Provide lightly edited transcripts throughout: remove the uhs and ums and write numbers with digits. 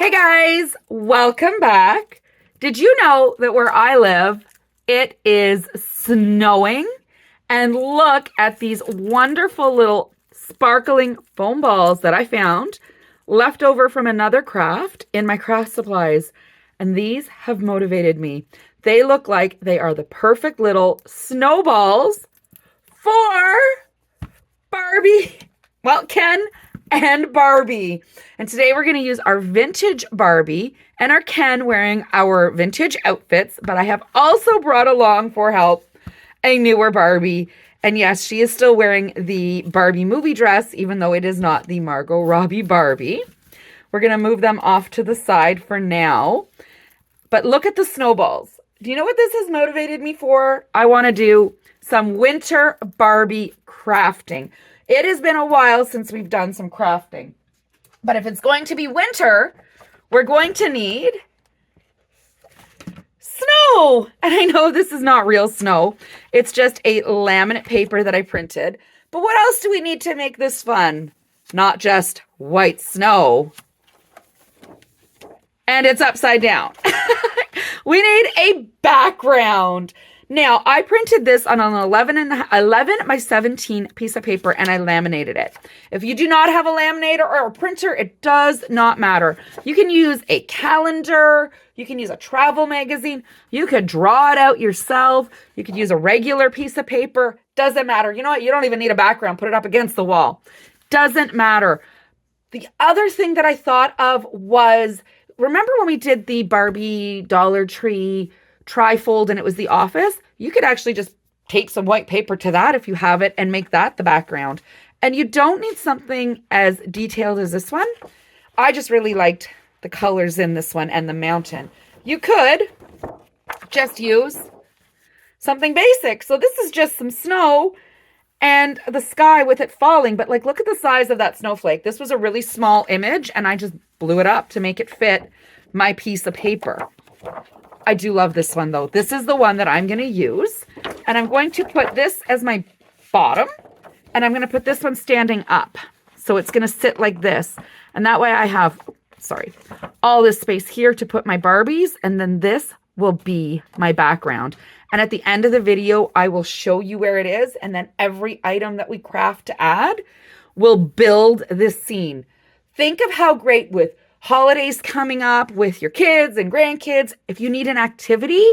Hey guys, welcome back. Did you know that where I live, it is snowing? And look at these wonderful little sparkling foam balls that I found left over from another craft in my craft supplies. And these have motivated me. They look like they are the perfect little snowballs for Barbie, Ken and Barbie. And today we're going to use our vintage Barbie and our Ken wearing our vintage outfits. But I have also brought along for help a newer Barbie. And yes, she is still wearing the Barbie movie dress, even though it is not the Margot Robbie Barbie. We're going to move them off to the side for now. But look at the snowballs. Do you know what this has motivated me for? I want to do some winter Barbie crafting. It has been a while since we've done some crafting. But if it's going to be winter, we're going to need snow. And I know this is not real snow. It's just a laminate paper that I printed. But what else do we need to make this fun? Not just white snow. And it's upside down. We need a background. Now, I printed this on an 11 by 17 piece of paper and I laminated it. If you do not have a laminator or a printer, it does not matter. You can use a calendar. You can use a travel magazine. You could draw it out yourself. You could use a regular piece of paper. Doesn't matter. You know what? You don't even need a background. Put it up against the wall. Doesn't matter. The other thing that I thought of was, remember when we did the Barbie Dollar Tree trifold and it was the office? You could actually just tape some white paper to that if you have it and make that the background. And you don't need something as detailed as this one. I just really liked the colors in this one and the mountain. You could just use something basic. So this is just some snow and the sky with it falling. But like, look at the size of that snowflake. This was a really small image and I just blew it up to make it fit my piece of paper. I do love this one though. This is the one that I'm going to use. And I'm going to put this as my bottom. And I'm going to put this one standing up. So it's going to sit like this. And that way I have, all this space here to put my Barbies. And then this will be my background. And at the end of the video, I will show you where it is. And then every item that we craft to add will build this scene. Think of how great with holidays coming up with your kids and grandkids. If you need an activity,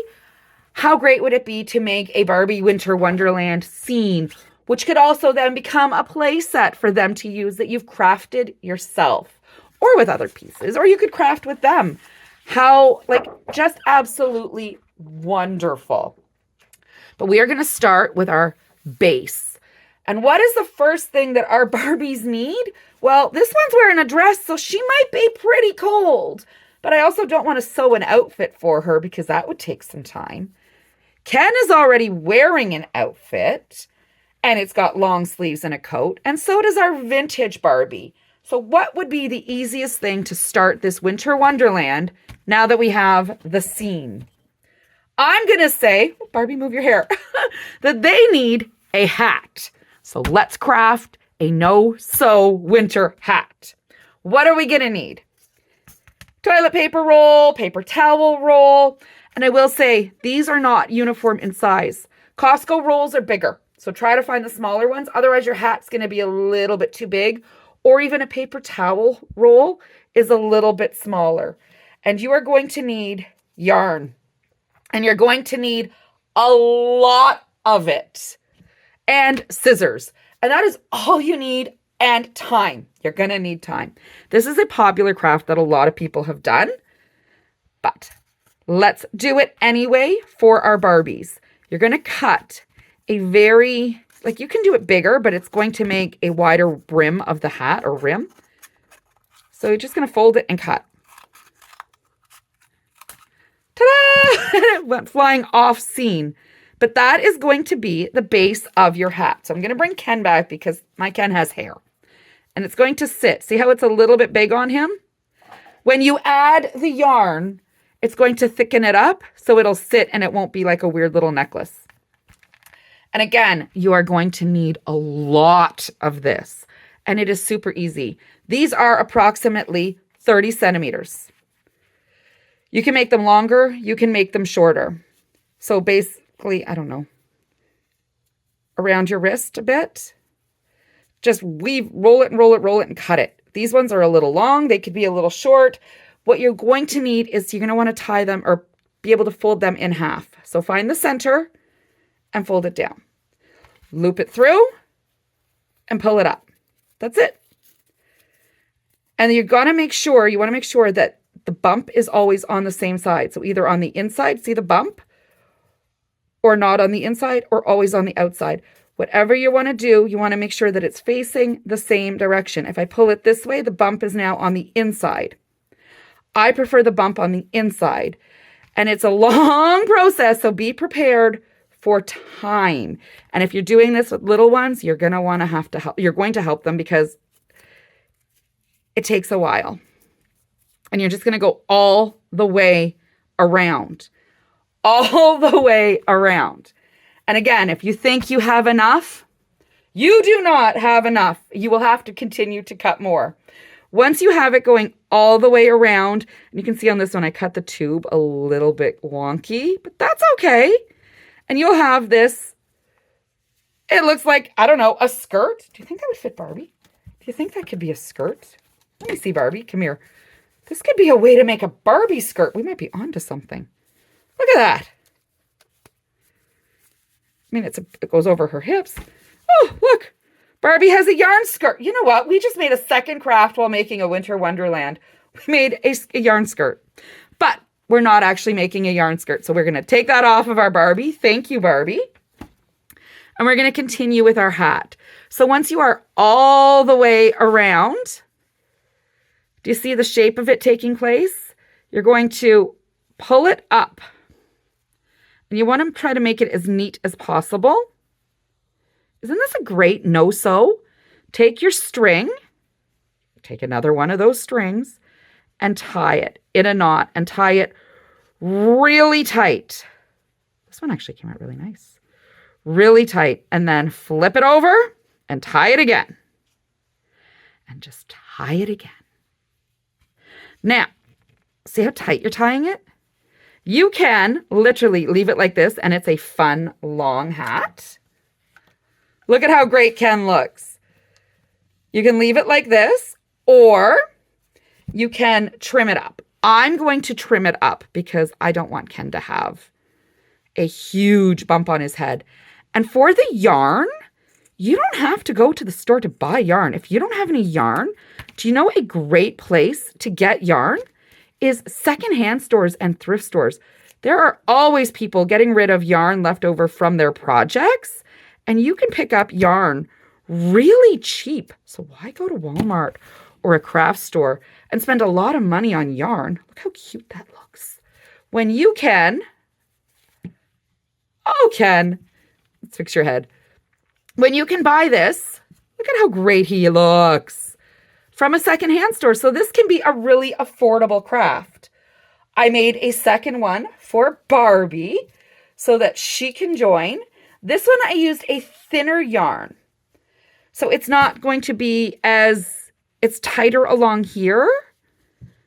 how great would it be to make a Barbie Winter Wonderland scene, which could also then become a play set for them to use that you've crafted yourself or with other pieces, or you could craft with them. How, just absolutely wonderful. But we are going to start with our base. And what is the first thing that our Barbies need? Well, this one's wearing a dress, so she might be pretty cold. But I also don't want to sew an outfit for her because that would take some time. Ken is already wearing an outfit, and it's got long sleeves and a coat, and so does our vintage Barbie. So what would be the easiest thing to start this Winter Wonderland now that we have the scene? I'm going to say, Barbie, move your hair, that they need a hat. So let's craft a no-sew winter hat. What are we going to need? Toilet paper roll, paper towel roll. And I will say, these are not uniform in size. Costco rolls are bigger. So try to find the smaller ones. Otherwise, your hat's going to be a little bit too big. Or even a paper towel roll is a little bit smaller. And you are going to need yarn. And you're going to need a lot of it. And scissors. And that is all you need, and time. You're going to need time. This is a popular craft that a lot of people have done, but let's do it anyway for our Barbies. You're going to cut a very, you can do it bigger, but it's going to make a wider brim of the hat or rim. So you're just going to fold it and cut. Ta-da! It went flying off scene. But that is going to be the base of your hat. So I'm going to bring Ken back because my Ken has hair. And it's going to sit. See how it's a little bit big on him? When you add the yarn, it's going to thicken it up so it'll sit and it won't be like a weird little necklace. And again, you are going to need a lot of this. And it is super easy. These are approximately 30 centimeters. You can make them longer. You can make them shorter. So basically, I don't know, around your wrist a bit. Just weave, roll it and roll it, roll it and cut it. These ones are a little long. They could be a little short. What you're going to need is you're going to want to tie them or be able to fold them in half. So find the center and fold it down. Loop it through and pull it up. That's it. And you're going to make sure, you want to make sure that the bump is always on the same side. So either on the inside, see the bump, or not on the inside, or always on the outside. Whatever you want to do, you want to make sure that it's facing the same direction. If I pull it this way, the bump is now on the inside. I prefer the bump on the inside. And it's a long process, so be prepared for time. And if you're doing this with little ones, you're going to help. You're going to help them because it takes a while. And you're just going to go all the way around. All the way around. And again, if you think you have enough, you do not have enough. You will have to continue to cut more. Once you have it going all the way around, and you can see on this one, I cut the tube a little bit wonky, but that's okay. And you'll have this, it looks like, I don't know, a skirt. Do you think that would fit Barbie? Do you think that could be a skirt? Let me see, Barbie, come here. This could be a way to make a Barbie skirt. We might be onto something. Look at that. I mean, it goes over her hips. Oh, look. Barbie has a yarn skirt. You know what? We just made a second craft while making a winter wonderland. We made a yarn skirt. But we're not actually making a yarn skirt. So we're going to take that off of our Barbie. Thank you, Barbie. And we're going to continue with our hat. So once you are all the way around, do you see the shape of it taking place? You're going to pull it up. And you want to try to make it as neat as possible. Isn't this a great no-sew? Take your string, take another one of those strings, and tie it in a knot and tie it really tight. This one actually came out really nice. Really tight. And then flip it over and tie it again. And just tie it again. Now, see how tight you're tying it? You can literally leave it like this, and it's a fun long hat. Look at how great Ken looks. You can leave it like this, or you can trim it up. I'm going to trim it up because I don't want Ken to have a huge bump on his head. And for the yarn, you don't have to go to the store to buy yarn. If you don't have any yarn, do you know a great place to get yarn is secondhand stores and thrift stores. There are always people getting rid of yarn left over from their projects, and you can pick up yarn really cheap. So why go to Walmart or a craft store and spend a lot of money on yarn? Look how cute that looks. When you can, oh, Ken, let's fix your head. When you can buy this, look at how great he looks. From a secondhand store. So this can be a really affordable craft. I made a second one for Barbie so that she can join. This one I used a thinner yarn. So it's not going to be it's tighter along here,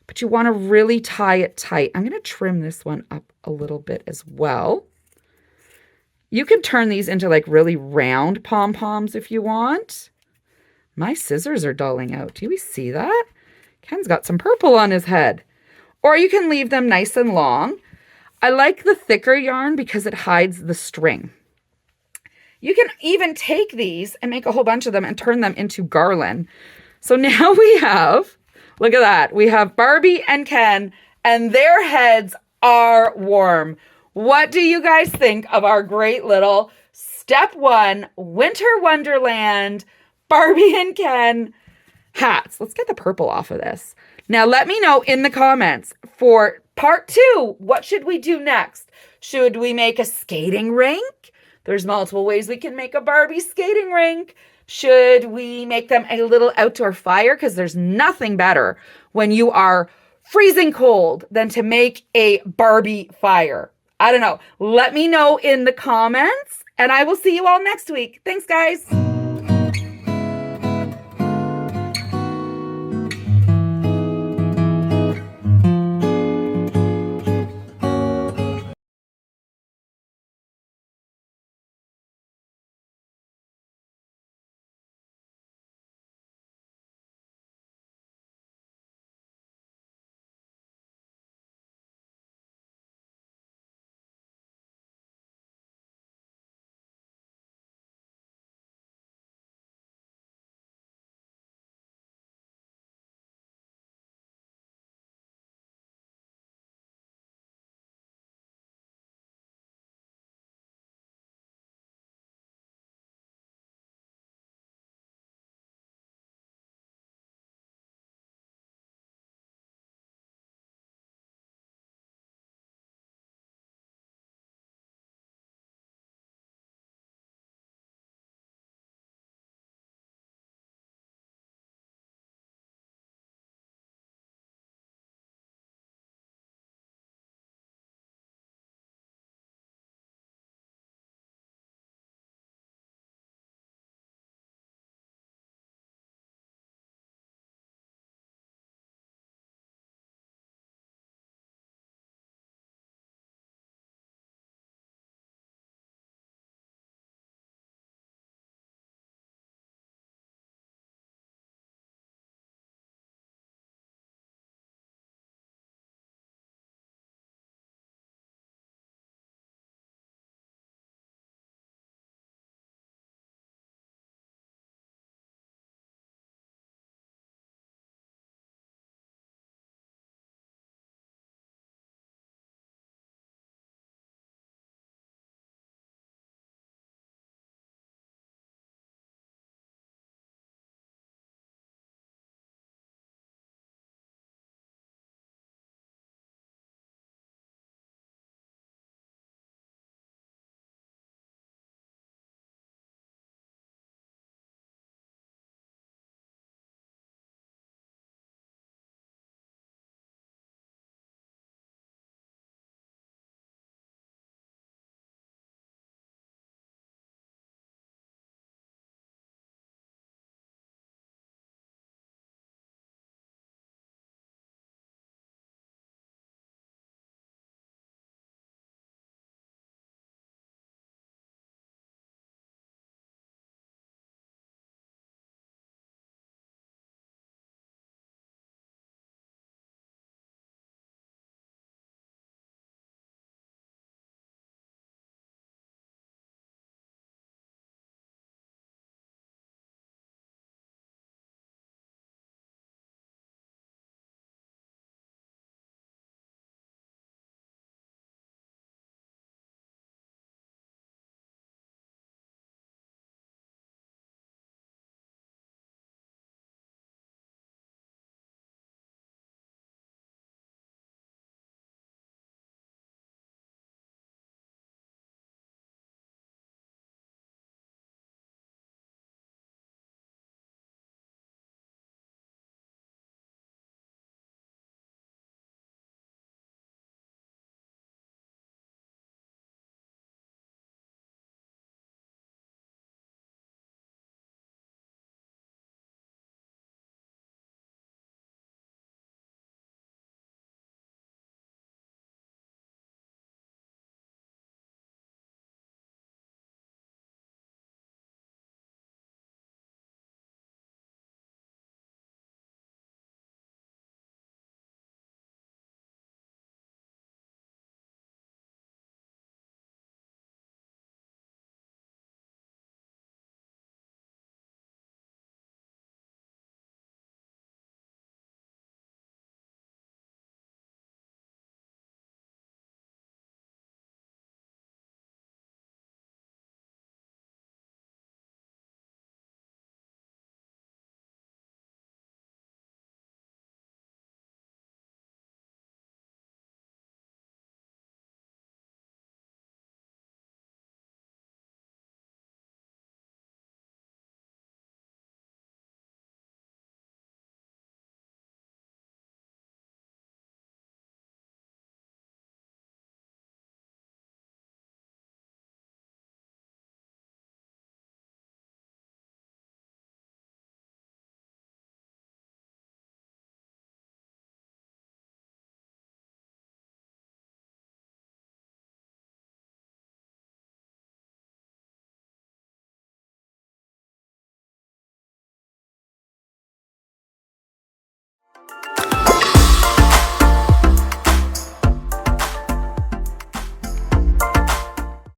but you want to really tie it tight. I'm going to trim this one up a little bit as well. You can turn these into like really round pom-poms if you want. My scissors are dulling out. Do you see that? Ken's got some purple on his head. Or you can leave them nice and long. I like the thicker yarn because it hides the string. You can even take these and make a whole bunch of them and turn them into garland. So now we have, look at that. We have Barbie and Ken, and their heads are warm. What do you guys think of our great little step 1 Winter Wonderland Barbie and Ken hats? Let's get the purple off of this. Now, let me know in the comments for part 2, what should we do next? Should we make a skating rink? There's multiple ways we can make a Barbie skating rink. Should we make them a little outdoor fire? Because there's nothing better when you are freezing cold than to make a Barbie fire. I don't know. Let me know in the comments, and I will see you all next week. Thanks, guys.